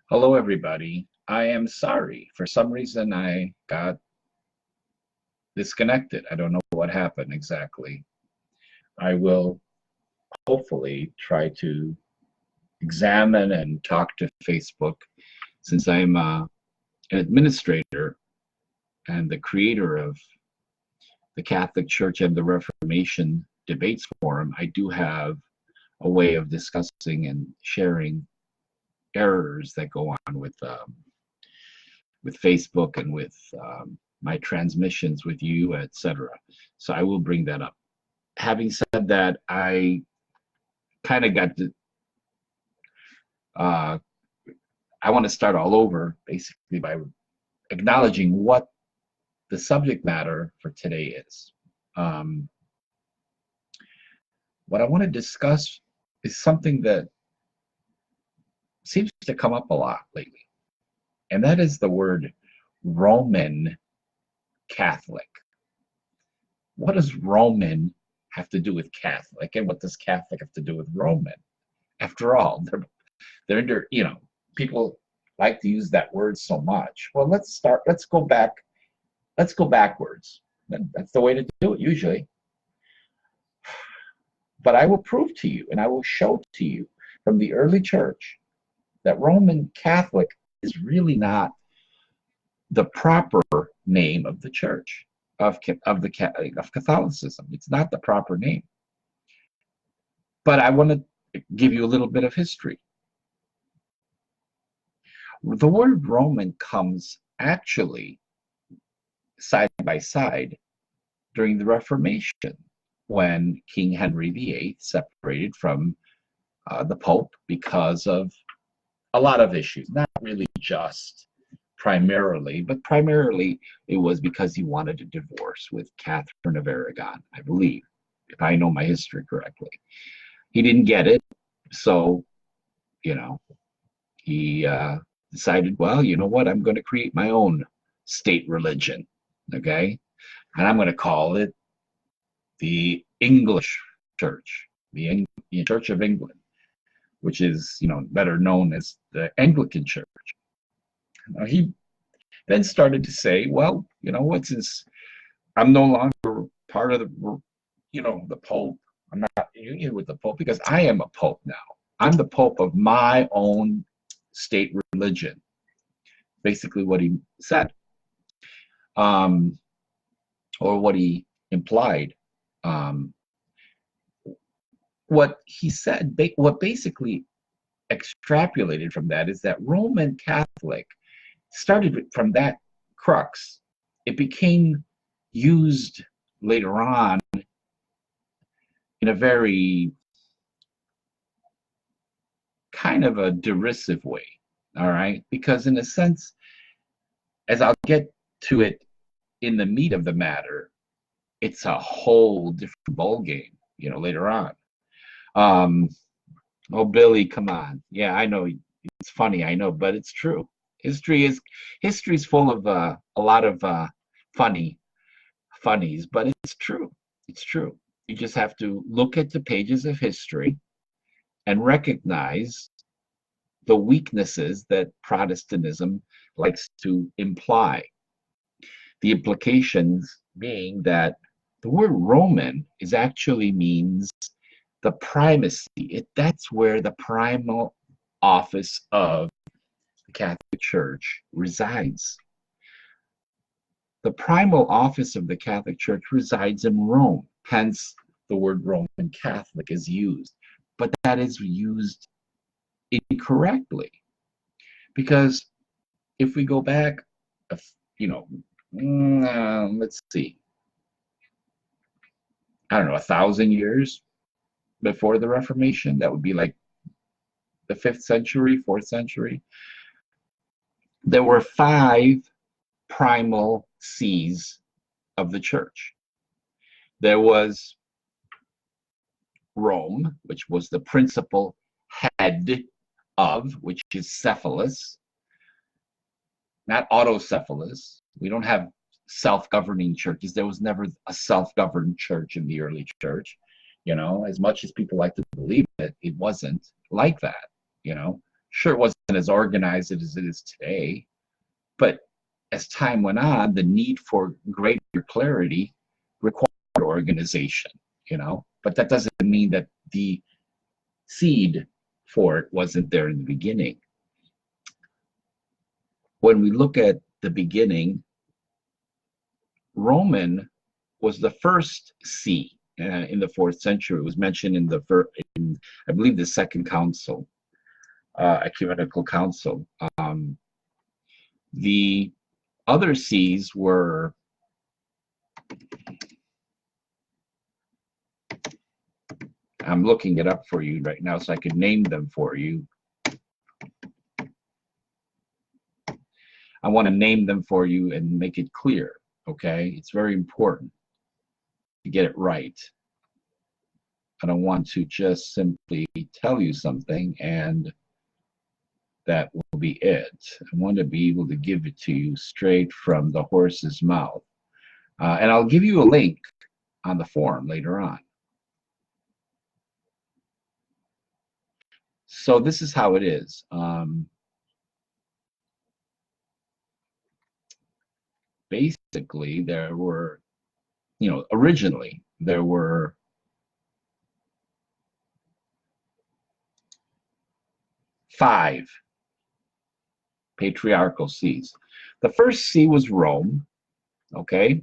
Hello, everybody. I am sorry. For some reason, I got disconnected. I don't know what happened exactly. I will hopefully try to examine and talk to Facebook since I'm an administrator and the creator of the Catholic Church and the Reformation Debates Forum. I do have a way of discussing and sharing errors that go on with Facebook and with my transmissions with you, etc. So I will bring that up. Having said that, I kind of got to, uh, I want to start all over basically by acknowledging what the subject matter for today is. Um, what I want to discuss is something that seems to come up a lot lately, and that is the word Roman Catholic. What does Roman have to do with Catholic, and what does Catholic have to do with Roman? After all, they're under, people like to use that word so much. Well, let's go back, let's go backwards. That's the way to do it usually. But I will prove to you and I will show to you from the early church that Roman Catholic is really not the proper name of the church of Catholicism. It's not the proper name. But I want to give you a little bit of history. The word Roman comes actually side by side during the Reformation when King Henry VIII separated from the Pope because of a lot of issues, not really just primarily, but primarily it was because he wanted a divorce with Catherine of Aragon, I believe, if I know my history correctly. He didn't get it, so, you know, he decided, well, you know what, I'm going to create my own state religion, okay? And I'm going to call it the English Church, the Church of England, which is, better known as the Anglican Church. Now, he then started to say, well, since I'm no longer part of the Pope, I'm not in union with the Pope because I am a Pope now. I'm the Pope of my own state religion. Basically, what he said, um, or what he implied. Um, what he said, what basically extrapolated from that is that Roman Catholic started from that crux. It became used later on in a very kind of a derisive way, all right? Because in a sense, as I'll get to it in the meat of the matter, it's a whole different ball game, later on. Um, oh, Billy, come on. Yeah, I know it's funny, I know, but it's true. History's full of a lot of funnies, but it's true. It's true. You just have to look at the pages of history and recognize the weaknesses that Protestantism likes to imply. The implications being that the word Roman is actually means the primacy. That's where the primal office of the Catholic Church resides. The primal office of the Catholic Church resides in Rome. Hence, the word Roman Catholic is used. But that is used incorrectly. Because if we go back, let's see, I don't know, 1,000 years before the Reformation, that would be like the 5th century, 4th century. There were 5 primal sees of the church. There was Rome, which was the principal head of, which is Cephalus, not autocephalous. We don't have self-governing churches. There was never a self-governed church in the early church. As much as people like to believe it, it wasn't like that. Sure, it wasn't as organized as it is today, but as time went on, the need for greater clarity required organization, but that doesn't mean that the seed for it wasn't there in the beginning. When we look at the beginning, Roman was the first see in the 4th century. It was mentioned in I believe, the Second Council, Ecumenical Council. The other sees were I'm looking it up for you right now so I could name them for you. I want to name them for you and make it clear, okay? It's very important to get it right. I don't want to just simply tell you something and that will be it. I want to be able to give it to you straight from the horse's mouth. And I'll give you a link on the forum later on. So this is how it is. Basically, there were, originally there were 5 patriarchal sees. The first see was Rome, okay?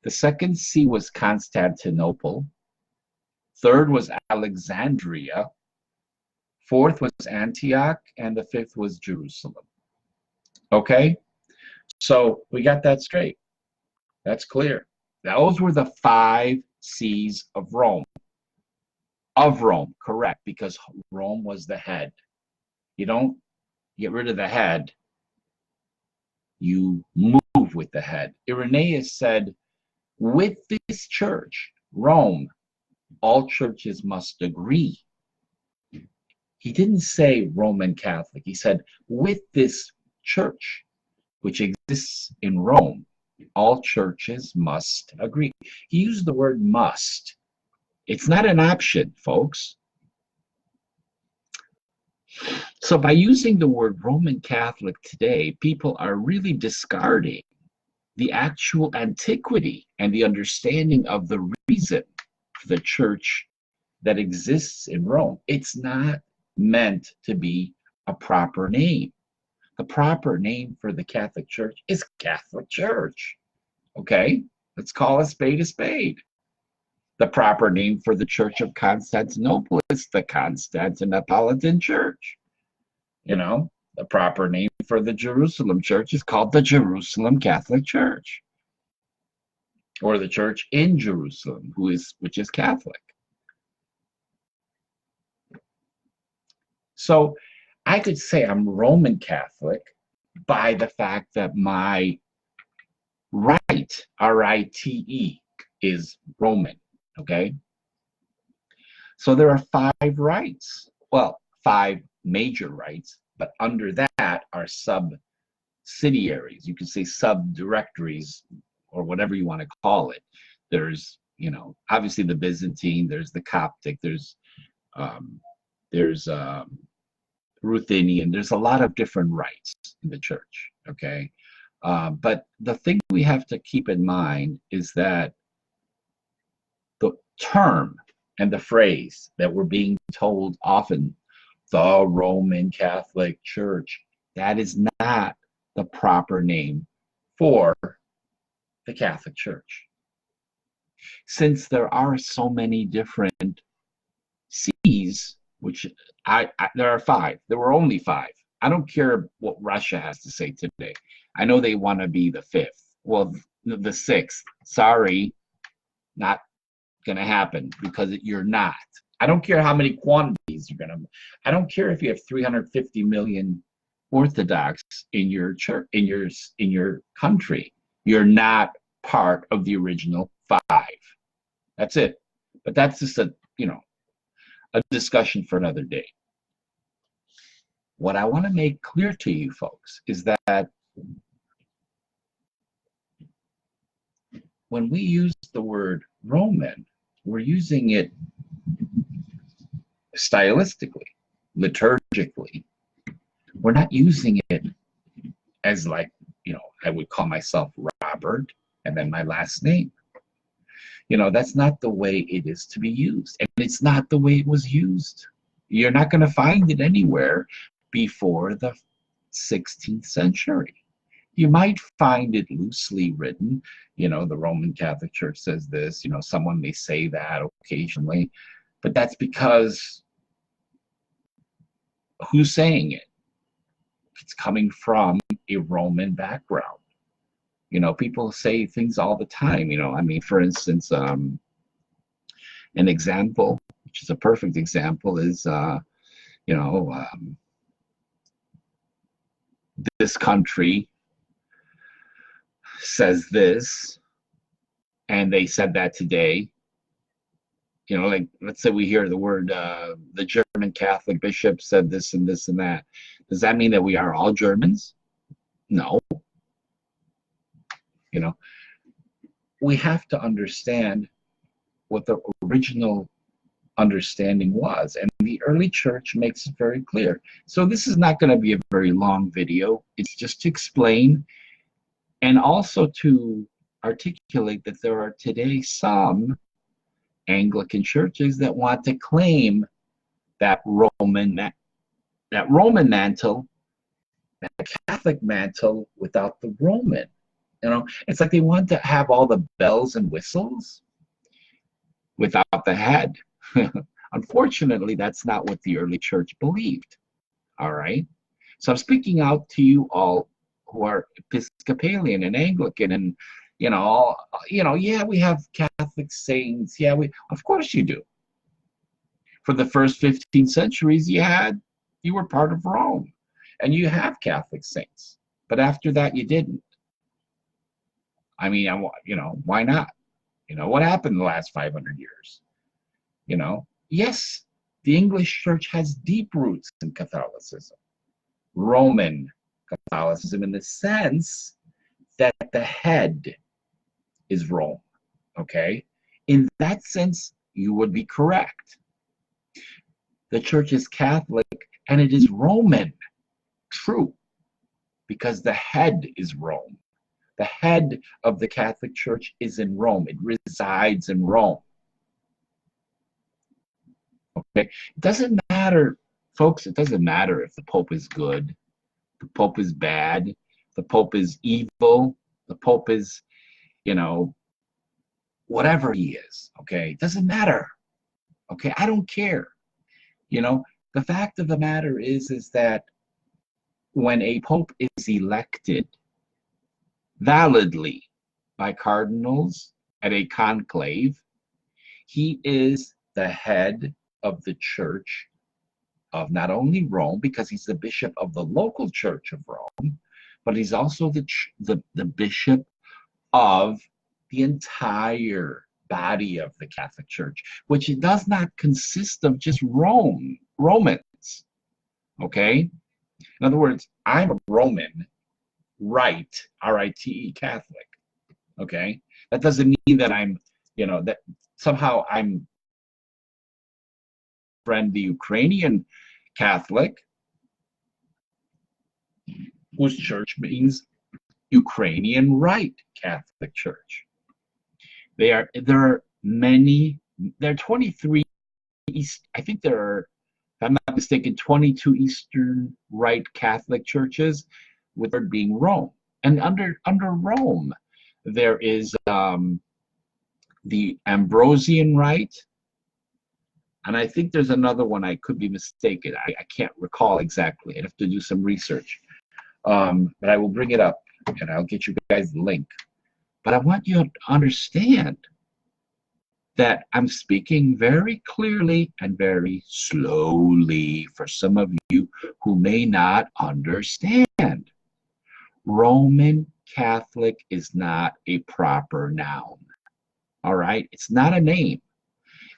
The second see was Constantinople. Third was Alexandria. Fourth was Antioch, and the 5th was Jerusalem. Okay? So we got that straight. That's clear. Those were the 5 sees of Rome. Of Rome, correct, because Rome was the head. You don't get rid of the head, you move with the head. Irenaeus said, with this church, Rome, all churches must agree. He didn't say Roman Catholic. He said, with this church, which exists in Rome, all churches must agree. He used the word must. It's not an option, folks. So by using the word Roman Catholic today, people are really discarding the actual antiquity and the understanding of the reason for the church that exists in Rome. It's not meant to be a proper name. The proper name for the Catholic Church is Catholic Church. Okay? Let's call a spade a spade. The proper name for the Church of Constantinople is the Constantinopolitan Church. The proper name for the Jerusalem Church is called the Jerusalem Catholic Church, or the Church in Jerusalem, which is Catholic. So I could say I'm Roman Catholic by the fact that my rite, R-I-T-E, is Roman, okay? So there are 5 rites. Well, 5 major rites, but under that are subsidiaries. You could say subdirectories or whatever you want to call it. There's, obviously the Byzantine, there's the Coptic, there's Ruthenian. There's a lot of different rites in the church, okay? But the thing we have to keep in mind is that the term and the phrase that we're being told often, the Roman Catholic Church, that is not the proper name for the Catholic Church. Since there are so many different sees, which there are 5. There were only 5. I don't care what Russia has to say today. I know they want to be the 5th. Well, the 6th. Sorry, not going to happen because you're not. I don't care how many quantities you're going to. I don't care if you have 350 million Orthodox in your church, in your country. You're not part of the original 5. That's it. But that's just a discussion for another day. What I want to make clear to you folks is that when we use the word Roman, we're using it stylistically, liturgically, liturgically. We're not using it as like, I would call myself Robert and then my last name. That's not the way it is to be used. And it's not the way it was used. You're not going to find it anywhere before the 16th century. You might find it loosely written. The Roman Catholic Church says this, someone may say that occasionally, but that's because who's saying it? It's coming from a Roman background. People say things all the time. For instance, an example, which is a perfect example, is, this country says this, and they said that today. Like, let's say we hear the word, the German Catholic bishop said this and this and that. Does that mean that we are all Germans? No. We have to understand what the original understanding was, and the early church makes it very clear. So this is not going to be a very long video. It's just to explain and also to articulate that there are today some Anglican churches that want to claim that Roman mantle, that Catholic mantle without the Roman. It's like they want to have all the bells and whistles without the head. Unfortunately, that's not what the early church believed. All right. So I'm speaking out to you all who are Episcopalian and Anglican, and yeah, we have Catholic saints. Yeah, of course you do. For the first 15 centuries, you were part of Rome, and you have Catholic saints. But after that, you didn't. Why not? What happened in the last 500 years? Yes, the English church has deep roots in Catholicism, Roman Catholicism, in the sense that the head is Rome, okay? In that sense, you would be correct. The church is Catholic and it is Roman, true, because the head is Rome. The head of the Catholic Church is in Rome. It resides in Rome. Okay? It doesn't matter, folks, it doesn't matter if the Pope is good, the Pope is bad, the Pope is evil, the Pope is, whatever he is, okay? It doesn't matter, okay? I don't care. The fact of the matter is that when a Pope is elected validly by cardinals at a conclave, he is the head of the church of not only Rome, because he's the bishop of the local church of Rome, but he's also the bishop of the entire body of the Catholic Church, which it does not consist of just Romans, okay? In other words, I'm a Roman, Rite, R-I-T-E, Catholic, okay? That doesn't mean that I'm, that somehow I'm friend the Ukrainian Catholic, whose church means Ukrainian Rite Catholic Church. There are 23 I think there are, if I'm not mistaken, 22 Eastern Rite Catholic churches, with it being Rome. And under Rome, there is the Ambrosian Rite, and I think there's another one. I could be mistaken. I can't recall exactly. I'd have to do some research. But I will bring it up, and I'll get you guys the link. But I want you to understand that I'm speaking very clearly and very slowly for some of you who may not understand. Roman Catholic is not a proper noun. All right? It's not a name.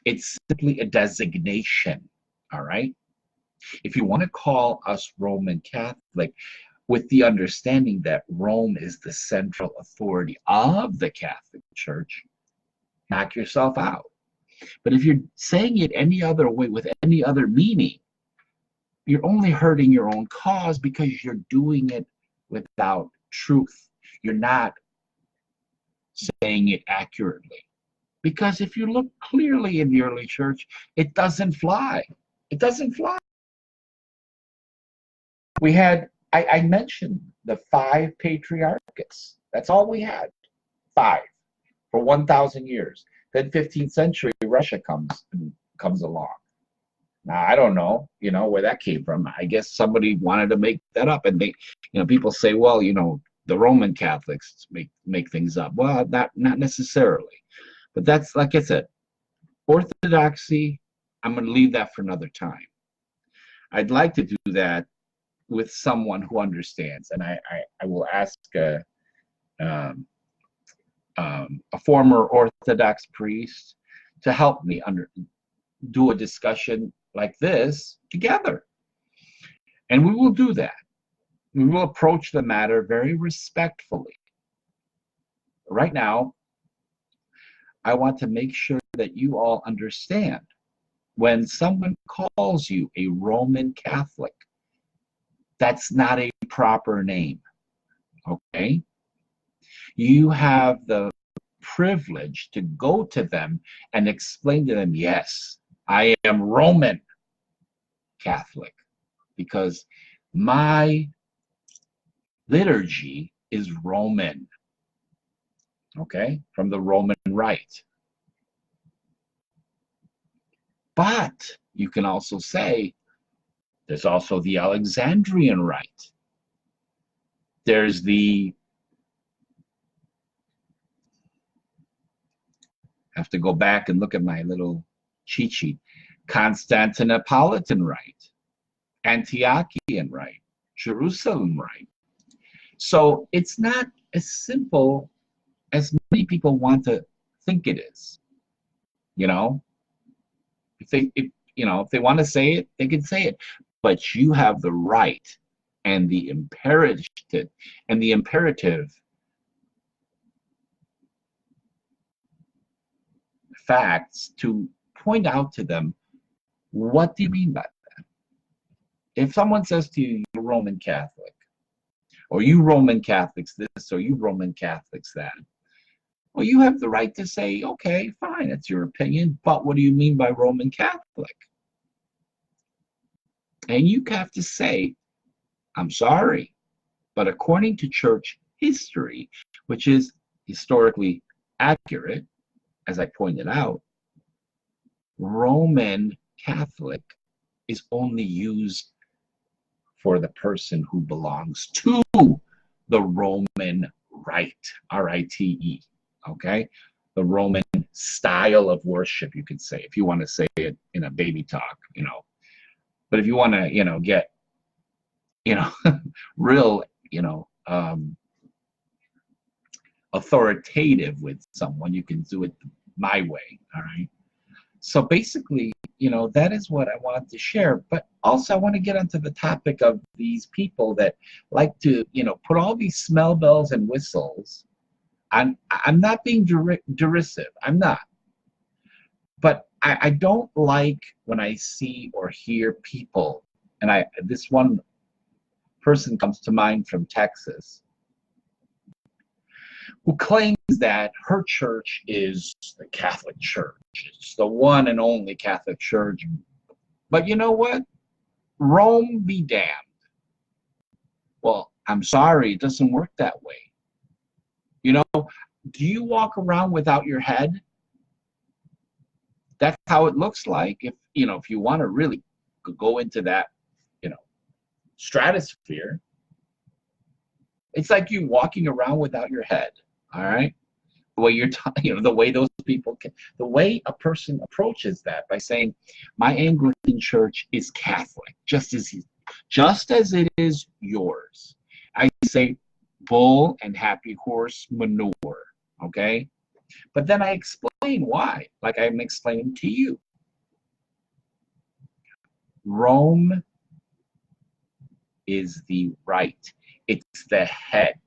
It's simply a designation. All right? If you want to call us Roman Catholic, with the understanding that Rome is the central authority of the Catholic Church, knock yourself out. But if you're saying it any other way, with any other meaning, you're only hurting your own cause because you're doing it without truth. You're not saying it accurately. Because if you look clearly in the early church, it doesn't fly. It doesn't fly. We had, I mentioned the 5 patriarchates. That's all we had. 5 for 1,000 years. Then 15th century, Russia comes along. Now, I don't know, where that came from. I guess somebody wanted to make that up. And they, people say, well, the Roman Catholics make things up. Well, not necessarily. But that's, like I said, orthodoxy, I'm going to leave that for another time. I'd like to do that with someone who understands. And I will ask a former Orthodox priest to help me do a discussion like this together. And we will do that. We will approach the matter very respectfully. Right now, I want to make sure that you all understand when someone calls you a Roman Catholic, that's not a proper name, okay? You have the privilege to go to them and explain to them, yes, I am Roman Catholic because my liturgy is Roman, okay, from the Roman Rite. But you can also say there's also the Alexandrian Rite. There's the, I have to go back and look at my little cheat sheet, Constantinopolitan Rite, Antiochian Rite, Jerusalem Rite. So it's not as simple as many people want to think it is. If they want to say it, they can say it. But you have the right and the imperative facts to point out to them, what do you mean by that? If someone says to you, you're Roman Catholic, or you Roman Catholics this, or you Roman Catholics that, well, you have the right to say, okay, fine, that's your opinion, but what do you mean by Roman Catholic? And you have to say, I'm sorry, but according to church history, which is historically accurate, as I pointed out, Roman Catholic is only used for the person who belongs to the Roman Rite, R-I-T-E, okay? The Roman style of worship, you could say, if you want to say it in a baby talk, But if you want to, get, real, authoritative with someone, you can do it my way, all right? So basically, that is what I wanted to share. But also I want to get onto the topic of these people that like to, put all these smell bells and whistles. I'm not being derisive. I'm not. But I don't like when I see or hear people, and this one person comes to mind from Texas, who claims that her church is the Catholic Church. It's the one and only Catholic Church. But you know what? Rome be damned. Well, I'm sorry, it doesn't work that way. Do you walk around without your head? That's how it looks like. If you want to really go into that, stratosphere, it's like you walking around without your head. All right. The way the way those people the way a person approaches that by saying, my Anglican church is Catholic, just as it is yours. I say bull and happy horse manure. Okay. But then I explain why, like I'm explaining to you. Rome is the right. It's the head.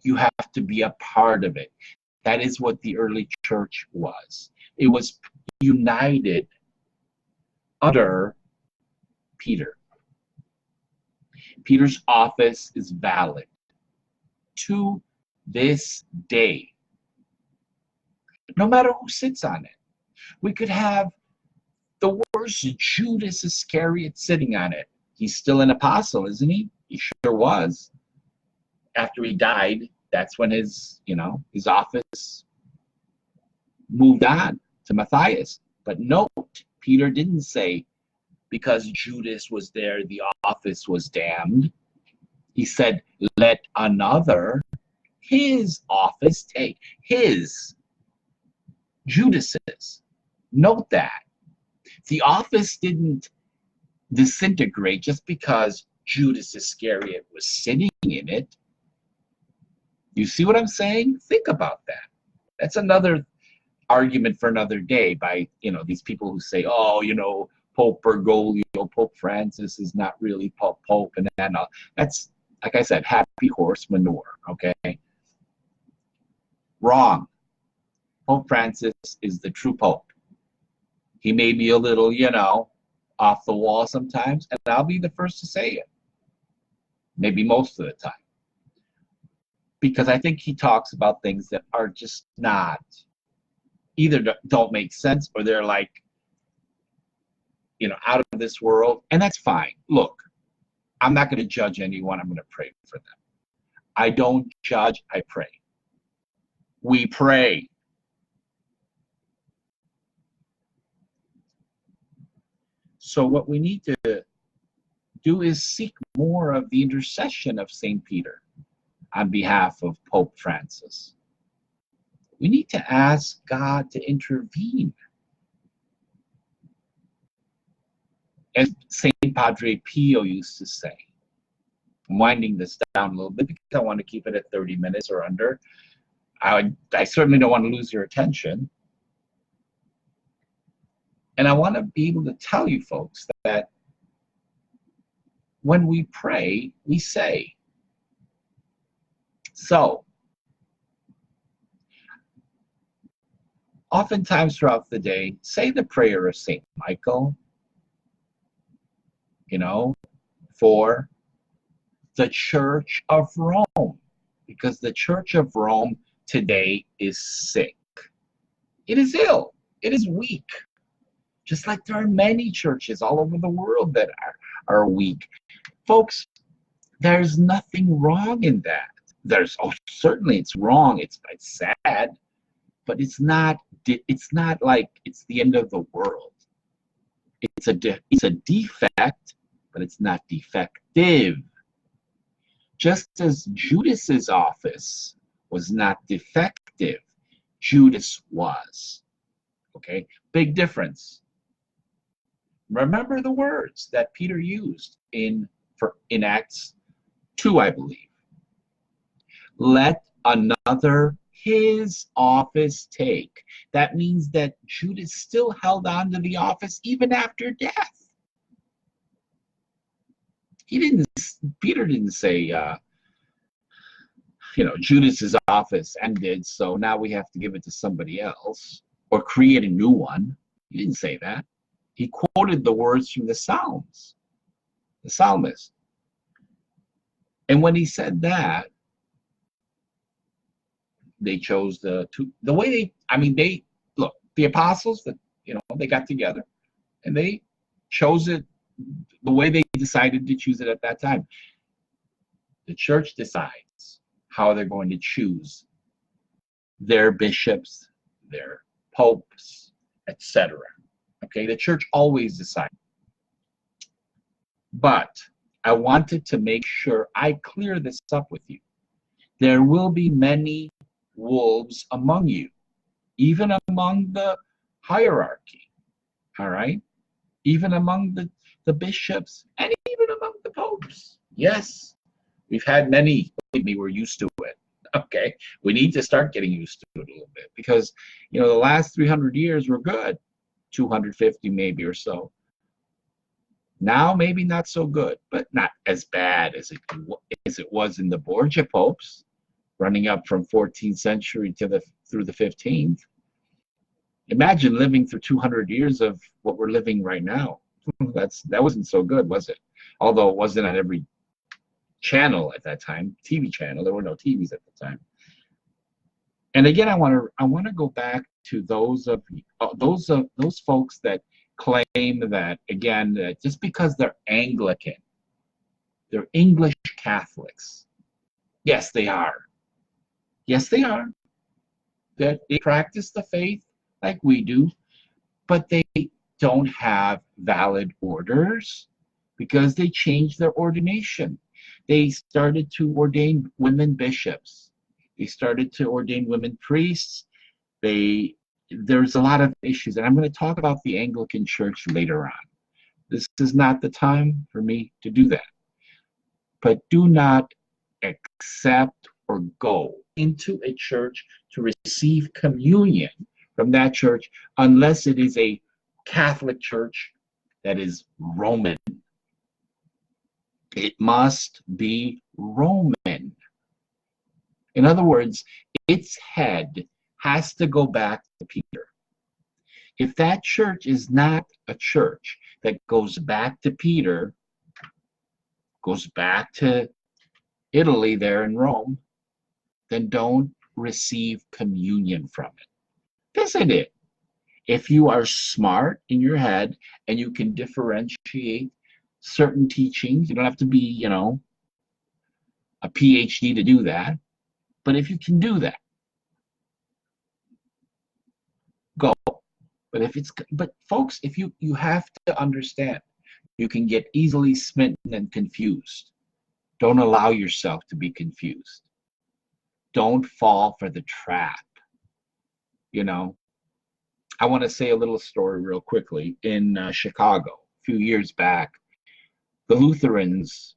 You have to be a part of it. That is what the early church was. It was united under Peter. Peter's office is valid to this day, no matter who sits on it. We could have the worst Judas Iscariot sitting on it. He's still an apostle, isn't he? He sure was. After he died, that's when his office moved on to Matthias. But note, Peter didn't say because Judas was there, the office was damned. He said, let another his office take. His, Judas's. Note that. The office didn't disintegrate just because Judas Iscariot was sitting in it. You see what I'm saying? Think about that. That's another argument for another day by, these people who say, oh, Pope Bergoglio, Pope Francis is not really Pope, and that. That's, like I said, happy horse manure, okay? Wrong. Pope Francis is the true Pope. He may be a little, off the wall sometimes, and I'll be the first to say it. Maybe most of the time. Because I think he talks about things that are just not, either don't make sense or they're like, out of this world, and that's fine. Look, I'm not going to judge anyone. I'm going to pray for them. I don't judge, I pray. We pray. So what we need to do is seek more of the intercession of St. Peter on behalf of Pope Francis. We need to ask God to intervene. As St. Padre Pio used to say, I'm winding this down a little bit because I want to keep it at 30 minutes or under. I certainly don't want to lose your attention. And I want to be able to tell you folks that when we pray, we say. So, oftentimes throughout the day, say the prayer of St. Michael, for the Church of Rome, because the Church of Rome today is sick. It is ill. It is weak. Just like there are many churches all over the world that are weak. Folks, there's nothing wrong in that. Certainly it's wrong. It's sad, but it's not like it's the end of the world. It's a defect, but it's not defective. Just as Judas's office was not defective, Judas was. Okay, big difference. Remember the words that Peter used in Acts 2, I believe. Let another his office take. That means that Judas still held on to the office even after death. Peter didn't say, Judas's office ended, so now we have to give it to somebody else or create a new one. He didn't say that. He quoted the words from the Psalms, the psalmist. And when he said that, they chose the apostles, they got together and they chose it the way they decided to choose it at that time. The church decides how they're going to choose their bishops, their popes, etc. Okay, the church always decides. But I wanted to make sure I clear this up with you. There will be many wolves among you, even among the hierarchy, all right? Even among the bishops and even among the popes. Yes, we've had many. Believe me, we're used to it. Okay, we need to start getting used to it a little bit because, the last 300 years were good, 250 maybe or so. Now maybe not so good, but not as bad as it was in the Borgia popes, running up from 14th century through the 15th. Imagine living through 200 years of what we're living right now. That wasn't so good, was it? Although it wasn't on every channel at that time, TV channel. There were no TVs at the time. And again, I want to go back to those folks that claim that, again, that just because they're Anglican, they're English Catholics. Yes, they are. Yes, they are. That they practice the faith like we do, but they don't have valid orders because they changed their ordination. They started to ordain women bishops. They started to ordain women priests. There's a lot of issues, and I'm going to talk about the Anglican Church later on. This is not the time for me to do that. But do not accept or go into a church to receive communion from that church unless it is a Catholic church that is Roman. It must be Roman. In other words, its head has to go back to Peter. If that church is not a church that goes back to Peter, goes back to Italy there in Rome, then don't receive communion from it. Visit it. If you are smart in your head and you can differentiate certain teachings, you don't have to be, a PhD to do that. But if you can do that, go. But folks, if you have to understand, you can get easily smitten and confused. Don't allow yourself to be confused. Don't fall for the trap. I want to say a little story real quickly. In Chicago, a few years back, the Lutherans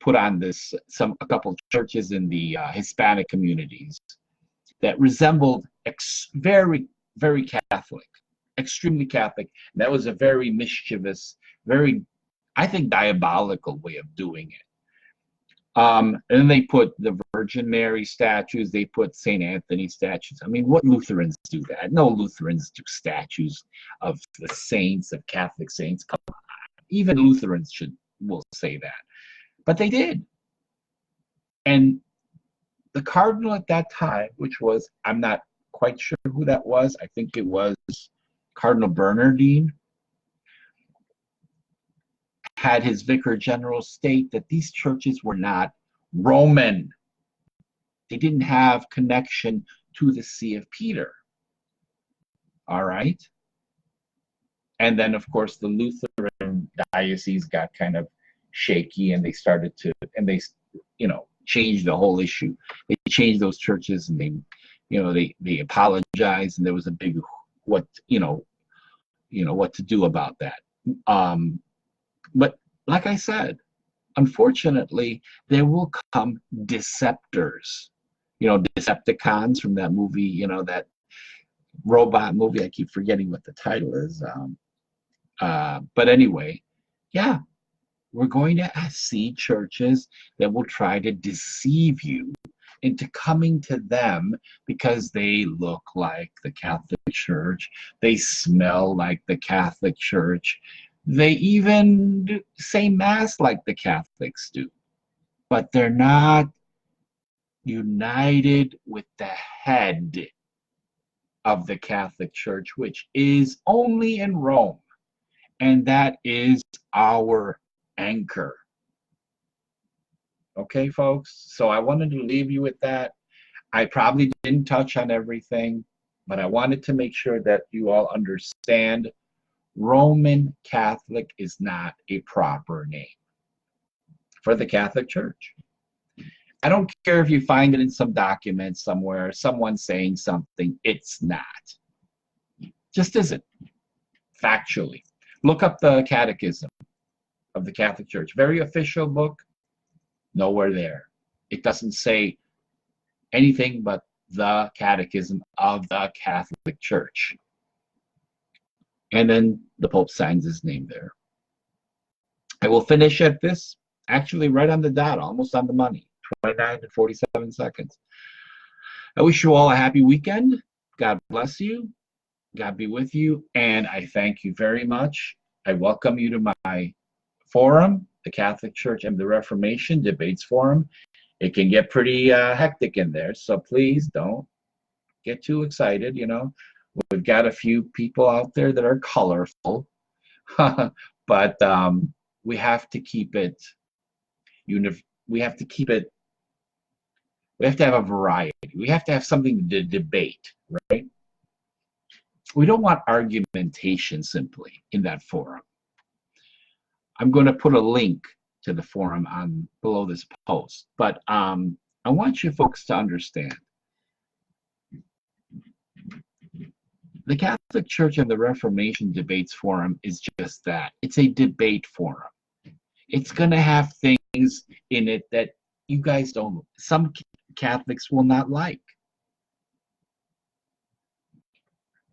put on a couple of churches in the Hispanic communities that resembled very, very Catholic, extremely Catholic. And that was a very mischievous, very, I think, diabolical way of doing it. And then they put the Virgin Mary statues. They put St. Anthony statues. I mean, what Lutherans do that? No Lutherans do statues of the saints, of Catholic saints. Come on. Even Lutherans will say that. But they did. And the cardinal at that time, which was, I'm not quite sure who that was. I think it was Cardinal Bernardin, had his vicar general state that these churches were not Roman. They didn't have connection to the See of Peter. All right. And then, of course, the Lutheran diocese got kind of shaky, and they started to, and they, changed the whole issue. They changed those churches, and they apologized, and there was a big what to do about that. But like I said, unfortunately, there will come deceptors. Decepticons from that movie, that robot movie. I keep forgetting what the title is. But anyway, yeah, we're going to see churches that will try to deceive you into coming to them because they look like the Catholic Church. They smell like the Catholic Church. They even say Mass like the Catholics do. But they're not united with the head of the Catholic Church, which is only in Rome. And that is our anchor. Okay, folks? So I wanted to leave you with that. I probably didn't touch on everything, but I wanted to make sure that you all understand Roman Catholic is not a proper name for the Catholic Church. I don't care if you find it in some document somewhere, someone saying something. It's not. Just isn't. Factually. Look up the Catechism of the Catholic Church. Very official book. Nowhere there. It doesn't say anything but the Catechism of the Catholic Church. And then the Pope signs his name there. I will finish at this, actually right on the dot, almost on the money, 29 to 47 seconds. I wish you all a happy weekend. God bless you. God be with you. And I thank you very much. I welcome you to my forum. the Catholic Church and the Reformation Debates Forum. It can get pretty hectic in there, so please don't get too excited. We've got a few people out there that are colorful, but we have to keep it. We have to keep it. We have to have a variety. We have to have something to debate, right? We don't want argumentation simply in that forum. I'm going to put a link to the forum on below this post, but I want you folks to understand the Catholic Church and the Reformation Debates Forum is just that. It's a debate forum. It's going to have things in it that you guys don't, some Catholics will not like.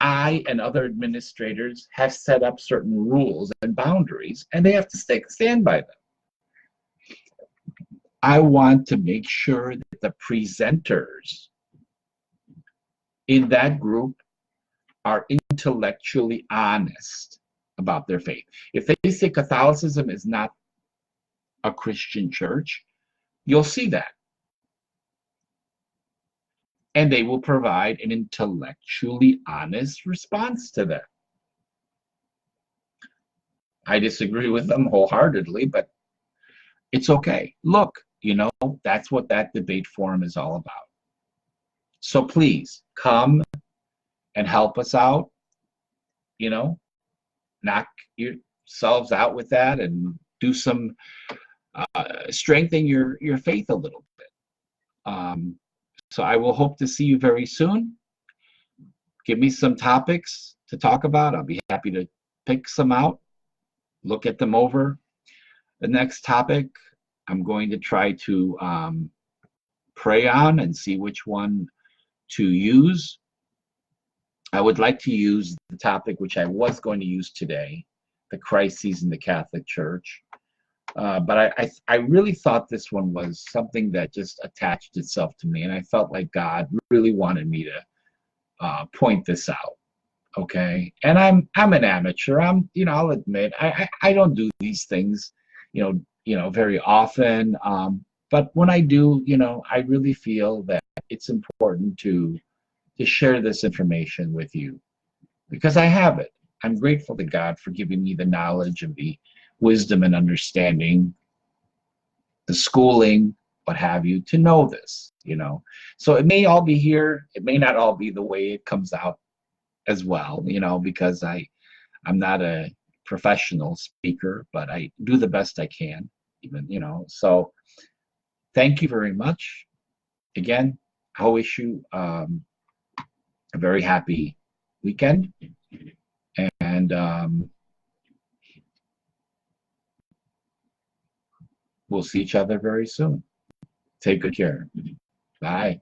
I and other administrators have set up certain rules and boundaries, and they have to stand by them. I want to make sure that the presenters in that group are intellectually honest about their faith. If they say Catholicism is not a Christian church, you'll see that. And they will provide an intellectually honest response to that. I disagree with them wholeheartedly, but it's okay. Look, that's what that debate forum is all about. So please come and help us out, knock yourselves out with that and do some, strengthen your faith a little bit. So I will hope to see you very soon. Give me some topics to talk about. I'll be happy to pick some out, look at them over. The next topic I'm going to try to pray on and see which one to use. I would like to use the topic which I was going to use today, the crises in the Catholic Church. But I really thought this one was something that just attached itself to me, and I felt like God really wanted me to point this out. Okay, and I'm an amateur. I'll admit I don't do these things, very often. But when I do, I really feel that it's important to share this information with you because I have it. I'm grateful to God for giving me the knowledge and the wisdom and understanding, the schooling, what have you, to know this, So it may all be here. It may not all be the way it comes out as well, because I'm not a professional speaker, but I do the best I can, even, So thank you very much. Again, I wish you a very happy weekend. And we'll see each other very soon. Take good care. Bye.